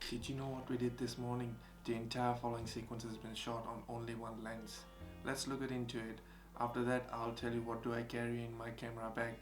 Did you know what we did this morning? The entire following sequence has been shot on only one lens. Let's look into it. After that, I'll tell you what do I carry in my camera bag.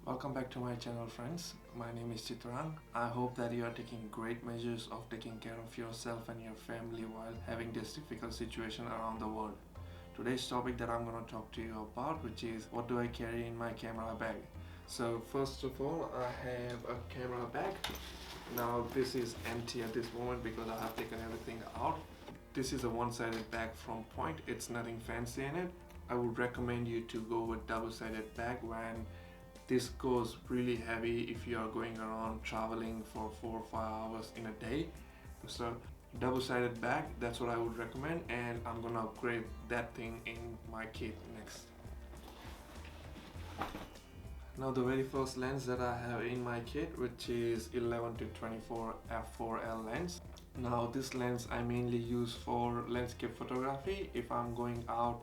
Welcome back to my channel, friends. My name is Chitrang. I hope that you are taking great measures of taking care of yourself and your family while having this difficult situation around the world. Today's topic that I'm going to talk to you about, which is what do I carry in my camera bag. So first of all, I have a camera bag. Now this is empty at this moment because I have taken everything out. This is a one-sided bag from Point. It's nothing fancy in it. I would recommend you to go with double-sided bag when this goes really heavy if you are going around traveling for 4 or 5 hours in a day. So double-sided bag, that's what I would recommend, and I'm gonna upgrade that thing in my kit next. Now the very first lens that I have in my kit, which is 11-24 f4L lens. Now this lens I mainly use for landscape photography. If I'm going out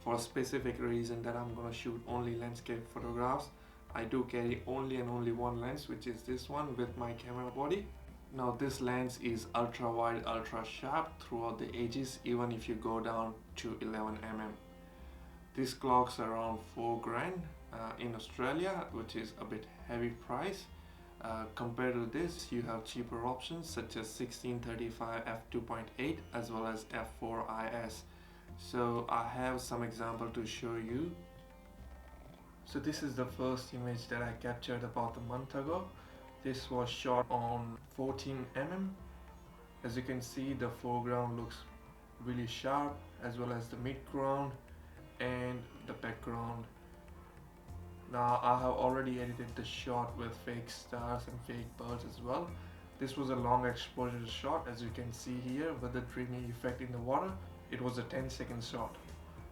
for a specific reason that I'm gonna shoot only landscape photographs, I do carry only and only one lens, which is this one with my camera body. Now this lens is ultra wide, ultra sharp throughout the edges, even if you go down to 11 mm. This clocks around 4 grand in Australia, which is a bit heavy price. Compared to this, you have cheaper options such as 16-35 f2.8 as well as f4 IS. So I have some example to show you. So this is the first image that I captured about a month ago. This was shot on 14 mm. As you can see, the foreground looks really sharp, as well as the midground and the background. Now I have already edited the shot with fake stars and fake birds as well. This was a long exposure shot, as you can see here, with the dreamy effect in the water. It was a 10-second shot.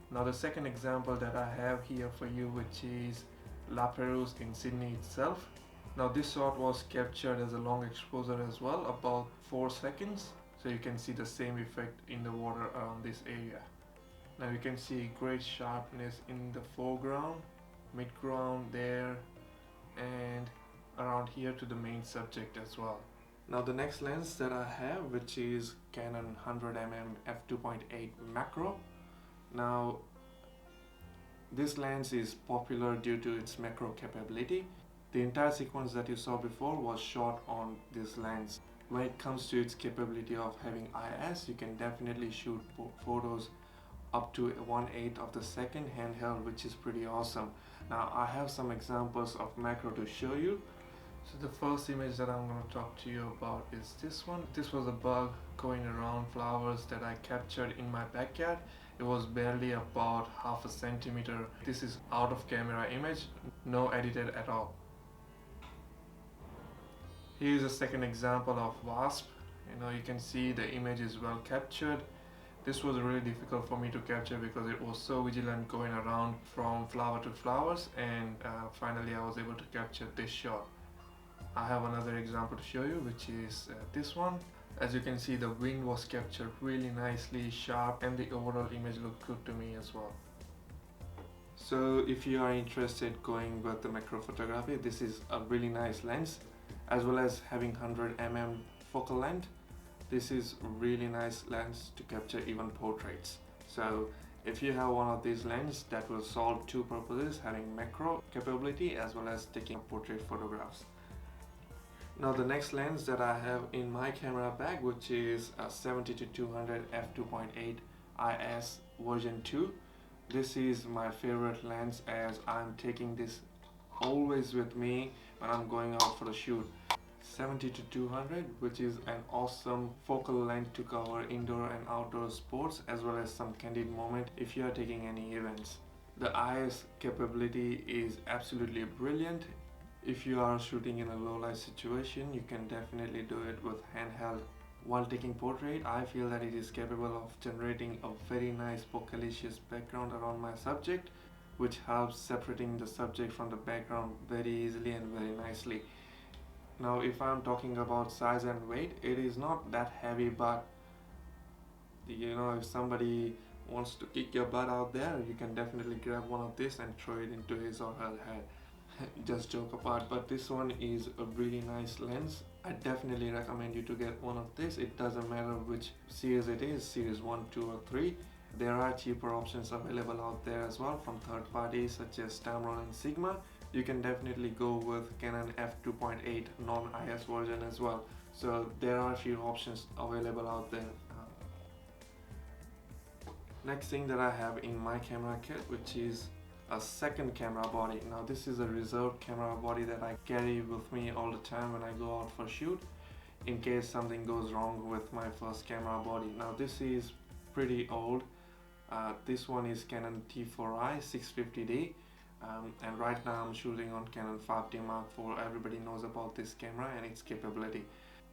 Now the second example that I have here for you, which is La Perouse in Sydney itself. Now this shot was captured as a long exposure as well, about 4 seconds. So you can see the same effect in the water around this area. Now you can see great sharpness in the foreground, midground there, and around here to the main subject as well. Now the next lens that I have, which is Canon 100mm f2.8 macro. Now this lens is popular due to its macro capability. The entire sequence that you saw before was shot on this lens. When it comes to its capability of having IS, you can definitely shoot photos up to 1/8 of the second handheld, which is pretty awesome. Now I have some examples of macro to show you. So the first image that I'm going to talk to you about is this one. This was a bug going around flowers that I captured in my backyard. It was barely about half a centimeter. This is out of camera image, no edited at all. Here's a second example of wasp. You can see the image is well captured. This was really difficult for me to capture because it was so vigilant going around from flower to flowers, and finally I was able to capture this shot. I have another example to show you, which is this one. As you can see, the wind was captured really nicely, sharp, and the overall image looked good to me as well. So if you are interested going with the macro photography, this is a really nice lens, as well as having 100 mm focal length. This is really nice lens to capture even portraits. So if you have one of these lenses, that will solve two purposes, having macro capability as well as taking portrait photographs. Now the next lens that I have in my camera bag, which is a 70-200 f2.8 IS version 2. This is my favorite lens, as I'm taking this always with me when I'm going out for the shoot. 70-200, which is an awesome focal length to cover indoor and outdoor sports, as well as some candid moment if you are taking any events. The IS capability is absolutely brilliant. If you are shooting in a low light situation, you can definitely do it with handheld. While taking portrait, I feel that it is capable of generating a very nice bokeh-licious background around my subject, which helps separating the subject from the background very easily and very nicely. Now if I'm talking about size and weight, it is not that heavy, but if somebody wants to kick your butt out there, you can definitely grab one of this and throw it into his or her head. Just joke apart, but this one is a really nice lens. I definitely recommend you to get one of this. It doesn't matter which series it is, series 1, 2 or 3. There are cheaper options available out there as well from third parties such as Tamron and Sigma. You can definitely go with Canon f2.8 non-IS version as well. So there are a few options available out there. Next thing that I have in my camera kit, which is a second camera body. Now this is a reserved camera body that I carry with me all the time when I go out for shoot, in case something goes wrong with my first camera body. Now this is pretty old. This one is Canon T4i 650D, and right now I'm shooting on Canon 5D Mark IV. Everybody knows about this camera and its capability.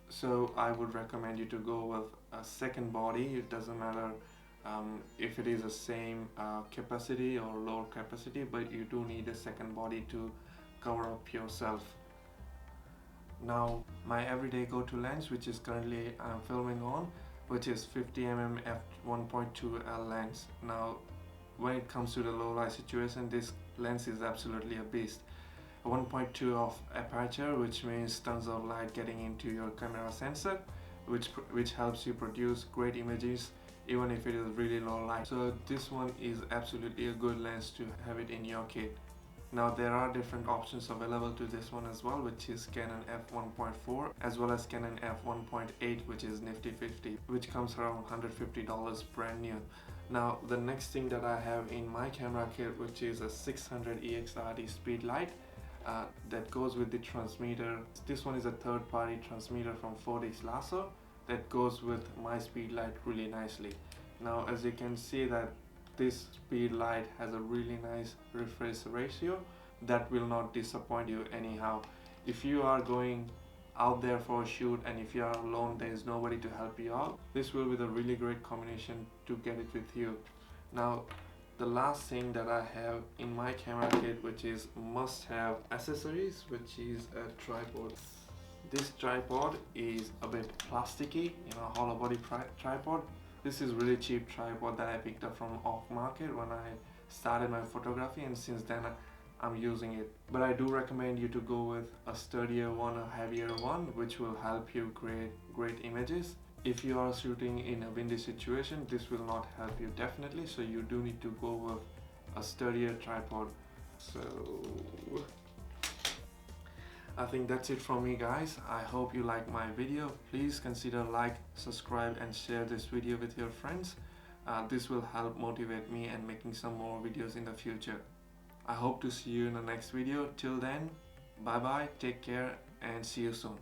So I would recommend you to go with a second body. It doesn't matter if it is the same capacity or lower capacity, but you do need a second body to cover up yourself. Now my everyday go-to lens, which is currently I'm filming on, which is 50mm f1.2L lens. Now when it comes to the low light situation, this lens is absolutely a beast. 1.2 of aperture, which means tons of light getting into your camera sensor, which helps you produce great images even if it is really low light. So this one is absolutely a good lens to have it in your kit. Now there are different options available to this one as well, which is Canon f1.4 as well as Canon f1.8, which is nifty 50, which comes around $150 brand new. Now the next thing that I have in my camera kit, which is a 600 EXRD speed light that goes with the transmitter. This one is a third-party transmitter from Phottix Laso that goes with my speed light really nicely. Now as you can see that this speed light has a really nice refresh ratio that will not disappoint you anyhow. If you are going out there for a shoot and if you are alone, there is nobody to help you out, this will be the really great combination to get it with you. Now the last thing that I have in my camera kit, which is must-have accessories, which is a tripod. This tripod is a bit plasticky, hollow body tripod. This is really cheap tripod that I picked up from off market when I started my photography, and since then I'm using it. But I do recommend you to go with a sturdier one, a heavier one, which will help you create great images. If you are shooting in a windy situation, this will not help you definitely, so you do need to go with a sturdier tripod. So I think that's it from me, guys. I hope you like my video. Please consider like, subscribe and share this video with your friends. This will help motivate me and making some more videos in the future. I hope to see you in the next video. Till then, bye bye, take care and see you soon.